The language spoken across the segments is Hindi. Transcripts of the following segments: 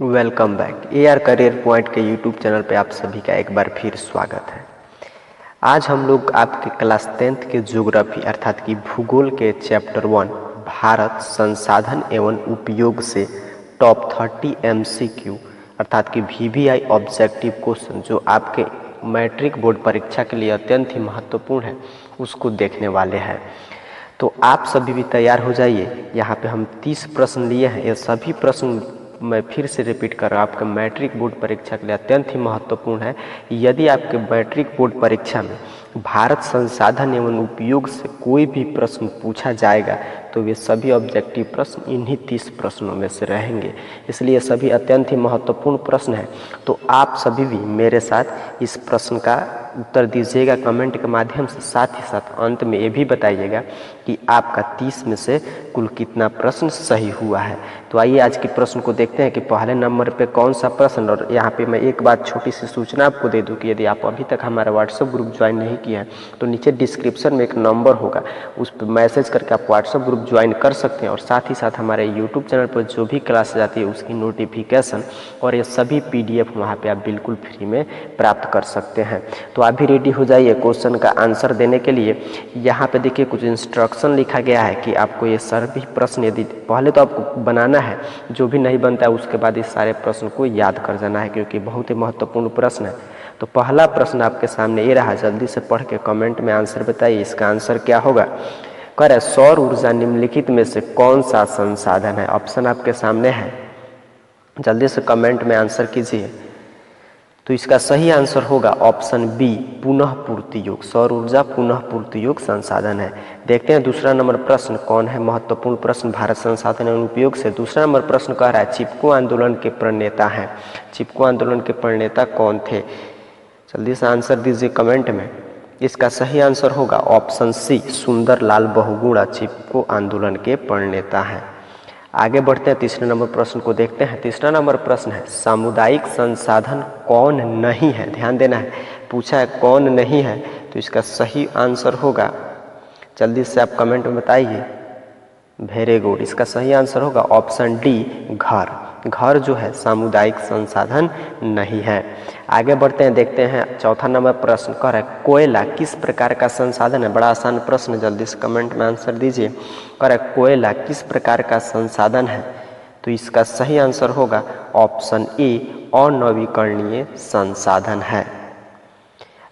Welcome back. AR career point के यूट्यूब चैनल पे आप सभी का एक बार फिर स्वागत है। आज हम लोग आपके क्लास 10th के ज्योग्राफी अर्थात कि भूगोल के चैप्टर 1 भारत संसाधन एवं उपयोग से टॉप 30 MCQ अर्थात कि VVI ऑब्जेक्टिव क्वेश्चन जो आपके मैट्रिक बोर्ड परीक्षा के लिए अत्यंत ही महत्वपूर्ण है उसको देखने वाले हैं। तो आप सभी भी तैयार हो जाइए। यहाँ पे हम 30 प्रश्न लिए हैं। ये सभी प्रश्न मैं फिर से रिपीट कर रहा हूँ, आपके मैट्रिक बोर्ड परीक्षा के लिए अत्यंत ही महत्वपूर्ण है। यदि आपके मैट्रिक बोर्ड परीक्षा में भारत संसाधन एवं उपयोग से कोई भी प्रश्न पूछा जाएगा तो वे सभी ऑब्जेक्टिव प्रश्न इन्हीं 30 प्रश्नों में से रहेंगे, इसलिए सभी अत्यंत ही महत्वपूर्ण प्रश्न हैं। तो आप सभी भी मेरे साथ इस प्रश्न का उत्तर दीजिएगा कमेंट के माध्यम से, साथ ही साथ अंत में ये भी बताइएगा कि आपका 30 में से कुल कितना प्रश्न सही हुआ है। तो आइए आज के प्रश्न को देखते हैं कि पहले नंबर पे कौन सा प्रश्न। और यहाँ पे मैं एक बात छोटी सी सूचना आपको दे दूँ कि यदि आप अभी तक हमारा व्हाट्सएप ग्रुप ज्वाइन नहीं किया है तो नीचे डिस्क्रिप्शन में एक नंबर होगा, उस पर मैसेज करके आप व्हाट्सएप ग्रुप ज्वाइन कर सकते हैं। और साथ ही साथ हमारे यूट्यूब चैनल पर जो भी क्लास जाती है उसकी नोटिफिकेशन और ये सभी PDF वहाँ पर आप बिल्कुल फ्री में प्राप्त कर सकते हैं। तो आप भी रेडी हो जाइए क्वेश्चन का आंसर देने के लिए। यहाँ पे देखिए कुछ इंस्ट्रक्शन लिखा गया है कि आपको ये सभी प्रश्न यदि पहले तो आपको बनाना है, जो भी नहीं बनता है उसके बाद इस सारे प्रश्न को याद कर जाना है क्योंकि बहुत ही महत्वपूर्ण प्रश्न है। तो पहला प्रश्न आपके सामने ये रहा, जल्दी से पढ़ के कमेंट में आंसर बताइए। इसका आंसर क्या होगा? कह रहे सौर ऊर्जा निम्नलिखित में से कौन सा संसाधन है? ऑप्शन आपके सामने है, जल्दी से कमेंट में आंसर कीजिए। तो इसका सही आंसर होगा ऑप्शन बी, पुनः पूर्ति योग। सौर ऊर्जा पुनः पूर्ति योग संसाधन है। देखते हैं दूसरा नंबर प्रश्न कौन है महत्वपूर्ण प्रश्न भारत संसाधन एवं उपयोग से। दूसरा नंबर प्रश्न कह रहा है चिपको आंदोलन के प्रणेता हैं। चिपको आंदोलन के प्रणेता कौन थे? जल्दी से आंसर दीजिए कमेंट में। इसका सही आंसर होगा ऑप्शन सी, सुंदरलाल बहुगुणा चिपको आंदोलन के प्रणेता हैं। आगे बढ़ते हैं, तीसरे नंबर प्रश्न को देखते हैं। तीसरा नंबर प्रश्न है सामुदायिक संसाधन कौन नहीं है? ध्यान देना है, पूछा है कौन नहीं है, तो इसका सही आंसर होगा, जल्दी से आप कमेंट में बताइए। वेरी गुड, इसका सही आंसर होगा ऑप्शन डी, घर। घर जो है सामुदायिक संसाधन नहीं है। आगे बढ़ते हैं, देखते हैं चौथा नंबर प्रश्न कह रहा है कोयला किस प्रकार का संसाधन है? बड़ा आसान प्रश्न, जल्दी से कमेंट में आंसर दीजिए। कह रहा है कोयला किस प्रकार का संसाधन है? तो इसका सही आंसर होगा ऑप्शन ए, अनवीकरणीय संसाधन है।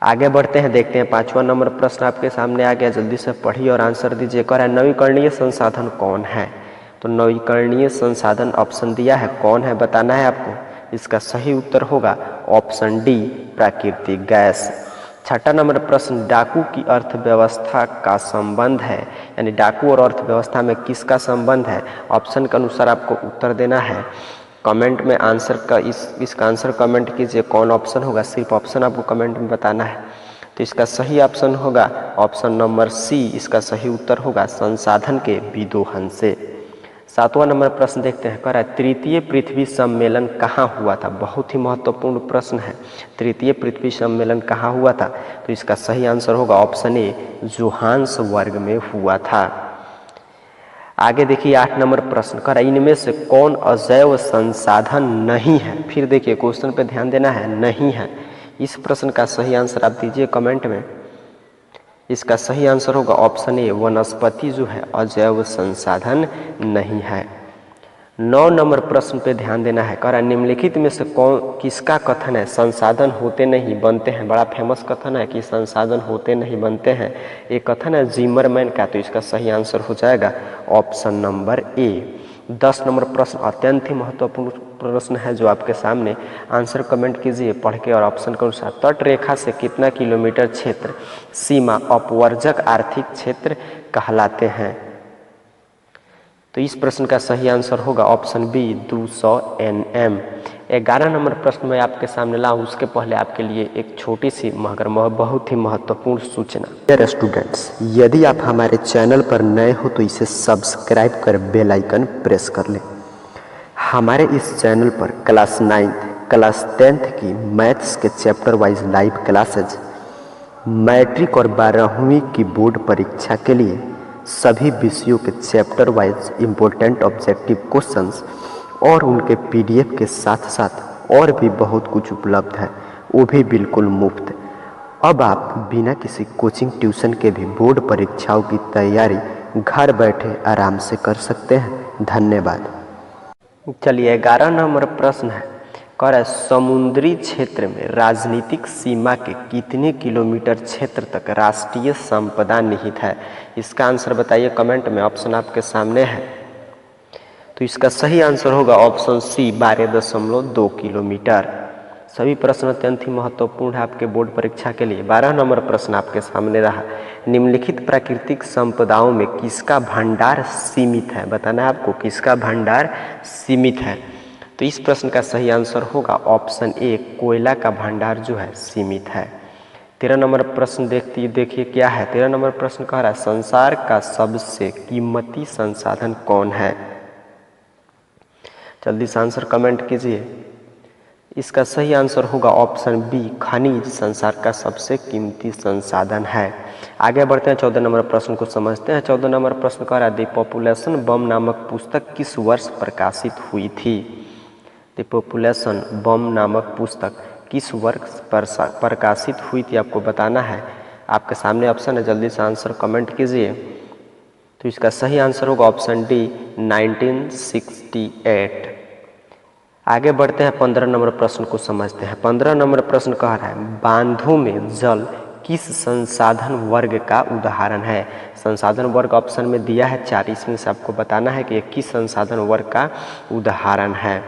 आगे बढ़ते हैं, देखते हैं पांचवा नंबर प्रश्न आपके सामने आ गया, जल्दी से पढ़िए और आंसर दीजिए। कह रहा है नवीकरणीय संसाधन कौन है? तो नवीकरणीय संसाधन ऑप्शन दिया है, कौन है बताना है आपको। इसका सही उत्तर होगा ऑप्शन डी, प्राकृतिक गैस। छठा नंबर प्रश्न डाकू की अर्थव्यवस्था का संबंध है, यानी डाकू और अर्थव्यवस्था में किसका संबंध है? ऑप्शन के अनुसार आपको उत्तर देना है। कमेंट में आंसर का इसका आंसर कमेंट कीजिए, कौन ऑप्शन होगा, सिर्फ ऑप्शन आपको कमेंट में बताना है। तो इसका सही ऑप्शन होगा ऑप्शन नंबर सी, इसका सही उत्तर होगा संसाधन के विदोहन से। सातवां नंबर प्रश्न देखते हैं, कह रहा है तृतीय पृथ्वी सम्मेलन कहाँ हुआ था? बहुत ही महत्वपूर्ण प्रश्न है। तृतीय पृथ्वी सम्मेलन कहाँ हुआ था? तो इसका सही आंसर होगा ऑप्शन ए, जोहान्सबर्ग में हुआ था। आगे देखिए 8 नंबर प्रश्न, कह रहा है इनमें से कौन अजैव संसाधन नहीं है? फिर देखिए क्वेश्चन पे ध्यान देना है, नहीं है। इस प्रश्न का सही आंसर आप दीजिए कमेंट में। इसका सही आंसर होगा ऑप्शन ए, वनस्पति जो है अजैव संसाधन नहीं है। 9 नंबर प्रश्न पे ध्यान देना है, कह रहा है निम्नलिखित में से कौन किसका कथन है संसाधन होते नहीं बनते हैं? बड़ा फेमस कथन है कि संसाधन होते नहीं बनते हैं, ये कथन है जिमरमैन का। तो इसका सही आंसर हो जाएगा ऑप्शन नंबर ए। 10 नंबर प्रश्न अत्यंत ही महत्वपूर्ण प्रश्न है जो आपके सामने, आंसर कमेंट कीजिए पढ़ के और ऑप्शन के अनुसार। तट रेखा से कितना किलोमीटर क्षेत्र सीमा अपवर्जक आर्थिक क्षेत्र कहलाते हैं? तो इस प्रश्न का सही आंसर होगा ऑप्शन बी, 200 NM। 11 नंबर प्रश्न मैं आपके सामने लाऊं उसके पहले आपके लिए एक छोटी सी मगर बहुत ही महत्वपूर्ण सूचना। डियर स्टूडेंट्स, यदि आप हमारे चैनल पर नए हो तो इसे सब्सक्राइब कर बेल आइकन प्रेस कर लें। हमारे इस चैनल पर क्लास 9th क्लास 10th की मैथ्स के chapter wise live classes, matric और 12वीं की बोर्ड परीक्षा के लिए सभी विषयों के chapter wise important objective questions और उनके PDF के साथ साथ और भी बहुत कुछ उपलब्ध है, वो भी बिल्कुल मुफ्त। अब आप बिना किसी कोचिंग ट्यूशन के भी बोर्ड परीक्षाओं की तैयारी घर बैठे आराम से कर सकते हैं। धन्यवाद। चलिए 11 नंबर प्रश्न है, कह रहा है समुद्री क्षेत्र में राजनीतिक सीमा के कितने किलोमीटर क्षेत्र तक राष्ट्रीय संपदा निहित है। इसका आंसर बताइए कमेंट में, ऑप्शन आपके सामने है। तो इसका सही आंसर होगा ऑप्शन सी 12.2 किलोमीटर। सभी प्रश्न अत्यंत ही महत्वपूर्ण है आपके बोर्ड परीक्षा के लिए। 12 नंबर प्रश्न आपके सामने रहा, निम्नलिखित प्राकृतिक संपदाओं में किसका भंडार सीमित है। बताना है आपको किसका भंडार सीमित है। तो इस प्रश्न का सही आंसर होगा ऑप्शन ए, कोयला का भंडार जो है सीमित है। 13 नंबर प्रश्न देखिए क्या है। 13 नंबर प्रश्न कह रहा है संसार का सबसे कीमती संसाधन कौन है। जल्दी से आंसर कमेंट कीजिए। इसका सही आंसर होगा ऑप्शन बी, खनिज संसार का सबसे कीमती संसाधन है। आगे बढ़ते हैं 14 नंबर प्रश्न को समझते हैं। 14 नंबर प्रश्न कह रहा है द पॉपुलेशन बम नामक पुस्तक किस वर्ष प्रकाशित हुई थी। द पॉपुलेशन बम नामक पुस्तक किस वर्ष प्रकाशित हुई थी, आपको बताना है। आपके सामने ऑप्शन है, जल्दी से आंसर कमेंट कीजिए। तो इसका सही आंसर होगा ऑप्शन डी, 1968। आगे बढ़ते हैं 15 नंबर प्रश्न को समझते हैं। 15 नंबर प्रश्न कह रहा है बांधों में जल किस संसाधन वर्ग का उदाहरण है। संसाधन वर्ग ऑप्शन में दिया है 4, इसमें से आपको बताना है कि यह किस संसाधन वर्ग का उदाहरण है।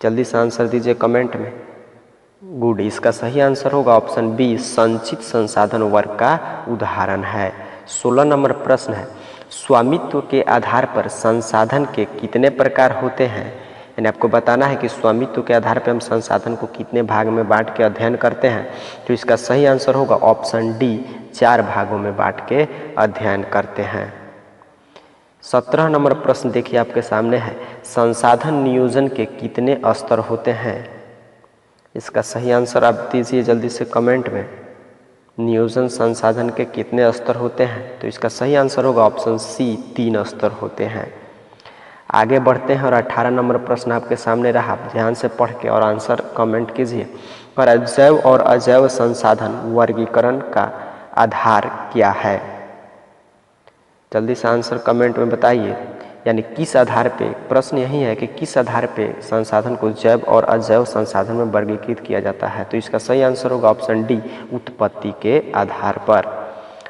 जल्दी से आंसर दीजिए कमेंट में। गुड, इसका सही आंसर होगा ऑप्शन बी, संचित संसाधन वर्ग का उदाहरण है। 16 नंबर प्रश्न है स्वामित्व के आधार पर संसाधन के कितने प्रकार होते हैं। यानी आपको बताना है कि स्वामित्व के आधार पर हम संसाधन को कितने भाग में बांट के अध्ययन करते हैं। तो इसका सही आंसर होगा ऑप्शन डी, 4 भागों में बांट के अध्ययन करते हैं। 17 नंबर प्रश्न देखिए आपके सामने है संसाधन नियोजन के कितने स्तर होते हैं। इसका सही आंसर आप दीजिए जल्दी से कमेंट में। नियोजन संसाधन के कितने स्तर होते हैं। तो इसका सही आंसर होगा ऑप्शन सी, 3 स्तर होते हैं। आगे बढ़ते हैं और 18 नंबर प्रश्न आपके सामने रहा, आप ध्यान से पढ़ के और आंसर कमेंट कीजिए। और जैव और अजैव संसाधन वर्गीकरण का आधार क्या है। जल्दी से आंसर कमेंट में बताइए। यानी किस आधार पे, प्रश्न यही है कि किस आधार पे संसाधन को जैव और अजैव संसाधन में वर्गीकृत किया जाता है। तो इसका सही आंसर होगा ऑप्शन डी, उत्पत्ति के आधार पर।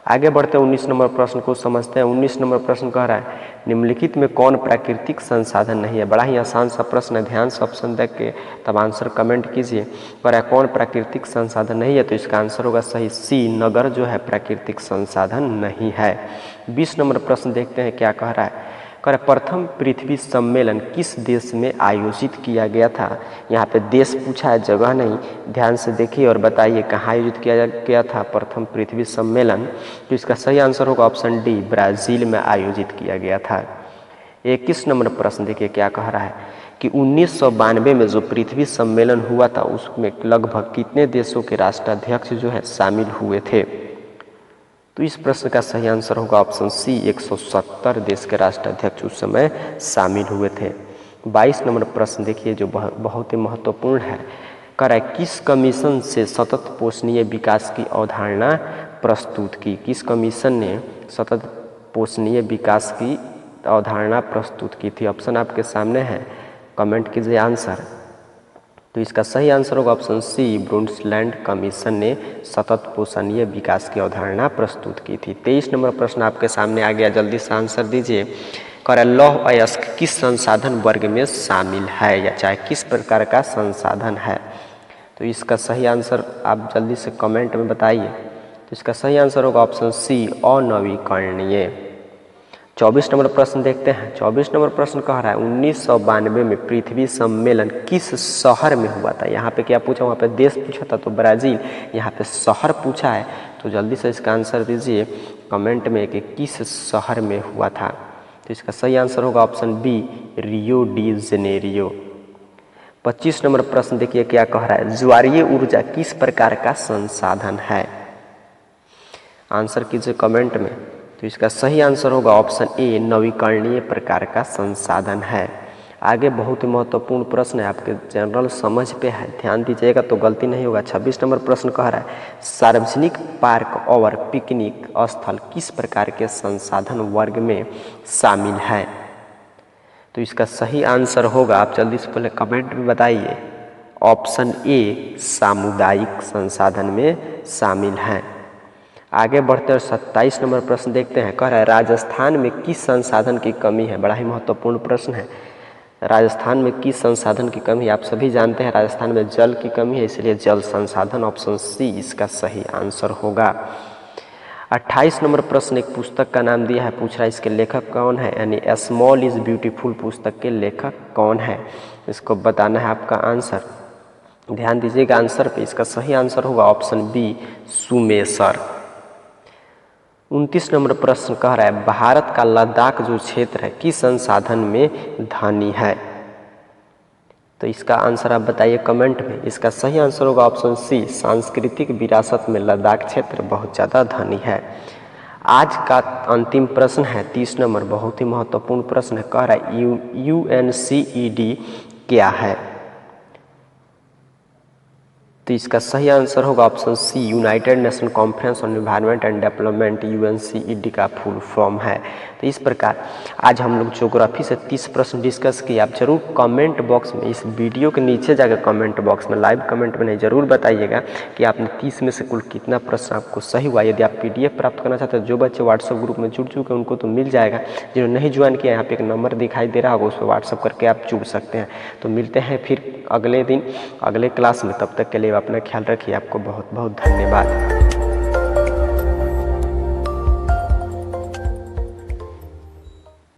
आगे बढ़ते हैं 19 नंबर प्रश्न को समझते हैं। 19 नंबर प्रश्न कह रहा है निम्नलिखित में कौन प्राकृतिक संसाधन नहीं है। बड़ा ही आसान सा प्रश्न है, ध्यान से ऑप्शन देख के तब आंसर कमेंट कीजिए। कह रहा है कौन प्राकृतिक संसाधन नहीं है। तो इसका आंसर होगा सही सी, नगर जो है प्राकृतिक संसाधन नहीं है। 20 नंबर प्रश्न देखते हैं क्या कह रहा है। कह रहा प्रथम पृथ्वी सम्मेलन किस देश में आयोजित किया गया था। यहाँ पे देश पूछा है, जगह नहीं। ध्यान से देखिए और बताइए कहाँ आयोजित किया गया था प्रथम पृथ्वी सम्मेलन। तो इसका सही आंसर होगा ऑप्शन डी, ब्राजील में आयोजित किया गया था। 21 नंबर प्रश्न देखिए क्या कह रहा है कि 1992 में जो पृथ्वी सम्मेलन हुआ था उसमें लगभग कितने देशों के राष्ट्राध्यक्ष जो है शामिल हुए थे। तो इस प्रश्न का सही आंसर होगा ऑप्शन सी, 170 देश के राष्ट्राध्यक्ष उस समय शामिल हुए थे। 22 नंबर प्रश्न देखिए जो बहुत ही महत्वपूर्ण है। कह रहा है किस कमीशन से सतत पोषणीय विकास की अवधारणा प्रस्तुत की। किस कमीशन ने सतत पोषणीय विकास की अवधारणा प्रस्तुत की थी। ऑप्शन आपके सामने है, कमेंट कीजिए आंसर। तो इसका सही आंसर होगा ऑप्शन सी, ब्रुंडसलैंड कमीशन ने सतत पोषणीय विकास की अवधारणा प्रस्तुत की थी। 23 नंबर प्रश्न आपके सामने आ गया, जल्दी से आंसर दीजिए। कह रहा है लौह अयस्क किस संसाधन वर्ग में शामिल है या चाहे किस प्रकार का संसाधन है। तो इसका सही आंसर आप जल्दी से कमेंट में बताइए। तो इसका सही आंसर होगा ऑप्शन सी, अनवीकरणीय। 24 नंबर प्रश्न देखते हैं। 24 नंबर प्रश्न कह रहा है 1992 में पृथ्वी सम्मेलन किस शहर में हुआ था। यहाँ पे क्या पूछा, वहाँ पे देश पूछा था तो ब्राजील, यहाँ पे शहर पूछा है। तो जल्दी से इसका आंसर दीजिए कमेंट में कि किस शहर में हुआ था। तो इसका सही आंसर होगा option B, Rio de Janeiro. 25 number प्रश्न देखिए क्या कह रहा है, ज्वारीय ऊर्जा किस प्रकार का संसाधन है। आंसर कीजिए कमेंट में। तो इसका सही आंसर होगा ऑप्शन ए, नवीकरणीय प्रकार का संसाधन है। आगे बहुत ही महत्वपूर्ण प्रश्न है, आपके जनरल समझ पे है, ध्यान दीजिएगा तो गलती नहीं होगा। 26 नंबर प्रश्न कह रहा है सार्वजनिक पार्क और पिकनिक स्थल किस प्रकार के संसाधन वर्ग में शामिल है। तो इसका सही आंसर होगा, आप जल्दी से पहले कमेंट में बताइए, ऑप्शन ए, सामुदायिक संसाधन में शामिल है। आगे बढ़ते हैं 27 नंबर प्रश्न देखते हैं। कह रहा है राजस्थान में किस संसाधन की कमी है। बड़ा ही महत्वपूर्ण प्रश्न है। राजस्थान में किस संसाधन की कमी है। आप सभी जानते हैं राजस्थान में जल की कमी है, इसलिए जल संसाधन, ऑप्शन सी इसका सही आंसर होगा। 28 नंबर प्रश्न एक पुस्तक का नाम दिया है, पूछ रहा है इसके लेखक कौन है, यानी स्मॉल इज ब्यूटीफुल पुस्तक के लेखक कौन है, इसको बताना है आपका आंसर। ध्यान दीजिएगा आंसर पे, इसका सही आंसर होगा ऑप्शन बी, सुमेसर। 29 नंबर प्रश्न कह रहा है भारत का लद्दाख जो क्षेत्र है किस संसाधन में धनी है। तो इसका आंसर आप बताइए कमेंट में। इसका सही आंसर होगा ऑप्शन सी, सांस्कृतिक विरासत में लद्दाख क्षेत्र बहुत ज़्यादा धनी है। आज का अंतिम प्रश्न है 30 नंबर, बहुत ही महत्वपूर्ण प्रश्न है। कह रहा है UNCED क्या है। तो इसका सही आंसर होगा option C, United Nation Conference on Environment and Development, UNCED का फुल फॉर्म है। तो इस प्रकार आज हम लोग ज्योग्राफी से 30 प्रश्न डिस्कस किए। आप जरूर कमेंट बॉक्स में, इस वीडियो के नीचे जाकर कमेंट बॉक्स में, लाइव कमेंट में नहीं, जरूर बताइएगा कि आपने 30 में से कुल कितना प्रश्न आपको सही हुआ। यदि आप PDF प्राप्त करना चाहते हैं, जो बच्चे व्हाट्सएप ग्रुप में जुड़ चुके हैं उनको तो मिल जाएगा, जिन्होंने नहीं ज्वाइन किया यहाँ पे एक नंबर दिखाई दे रहा होगा, उस पर व्हाट्सएप करके आप जुड़ सकते हैं। तो मिलते हैं फिर अगले दिन अगले क्लास में, तब तक के लिए अपना ख्याल रखिए। आपको बहुत बहुत धन्यवाद।